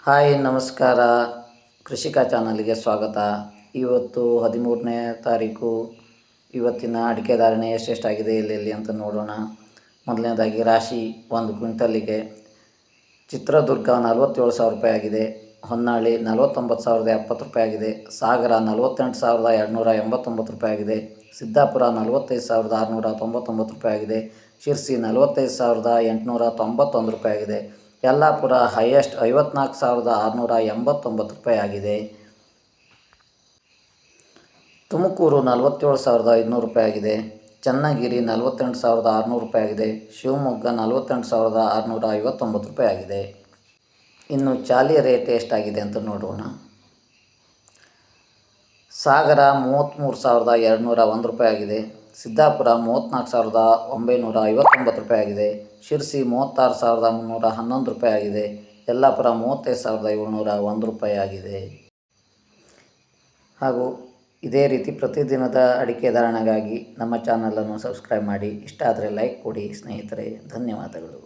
Hi ನಮಸ್ಕಾರ. ಕೃಷಿಕ ಚಾನಲ್ಗೆ ಸ್ವಾಗತ. ಇವತ್ತು 13ನೇ ತಾರೀಕು. ಇವತ್ತಿನ ಅಡಿಕೆ ಧಾರಣೆ ಎಷ್ಟೆಷ್ಟಾಗಿದೆ ಎಲ್ಲೆಲ್ಲಿ ಅಂತ ನೋಡೋಣ. ಮೊದಲನೇದಾಗಿ ರಾಶಿ 1 ಕ್ವಿಂಟಲಿಗೆ ಚಿತ್ರದುರ್ಗ 47,000 ರೂಪಾಯಿ ಆಗಿದೆ. ಹೊನ್ನಾಳಿ 49,070 ರೂಪಾಯಿ ಆಗಿದೆ. ಸಾಗರ 48,289 ರೂಪಾಯಿ ಆಗಿದೆ. ಸಿದ್ದಾಪುರ 45,699 ರೂಪಾಯಿ ಆಗಿದೆ. ಶಿರ್ಸಿ 45,891 ರೂಪಾಯಿ ಆಗಿದೆ. ಯಲ್ಲಾಪುರ ಹೈಯೆಸ್ಟ್ 54,689 ರೂಪಾಯಿ ಆಗಿದೆ. ತುಮಕೂರು 47,500 ರೂಪಾಯಿ ಆಗಿದೆ. ಚನ್ನಗಿರಿ 48,600 ರೂಪಾಯಿ ಆಗಿದೆ. ಶಿವಮೊಗ್ಗ 48,659 ರೂಪಾಯಿ ಆಗಿದೆ. ಇನ್ನು ಚಾಲಿ ರೇಟ್ ಎಷ್ಟಾಗಿದೆ ಅಂತ ನೋಡೋಣ. ಸಾಗರ 33,201 ರೂಪಾಯಿ ಆಗಿದೆ. ಸಿದ್ದಾಪುರ 34,959 ರೂಪಾಯಿ ಆಗಿದೆ. ಶಿರ್ಸಿ 36,311 ರೂಪಾಯಿ ಆಗಿದೆ. ಯಲ್ಲಾಪುರ 35,701 ರೂಪಾಯಿ ಆಗಿದೆ. ಹಾಗೂ ಇದೇ ರೀತಿ ಪ್ರತಿದಿನದ ಅಡಿಕೆ ಧಾರಣೆಗಾಗಿ ನಮ್ಮ ಚಾನಲನ್ನು ಸಬ್ಸ್ಕ್ರೈಬ್ ಮಾಡಿ. ಇಷ್ಟ ಆದರೆ ಲೈಕ್ ಕೊಡಿ ಸ್ನೇಹಿತರೆ. ಧನ್ಯವಾದಗಳು.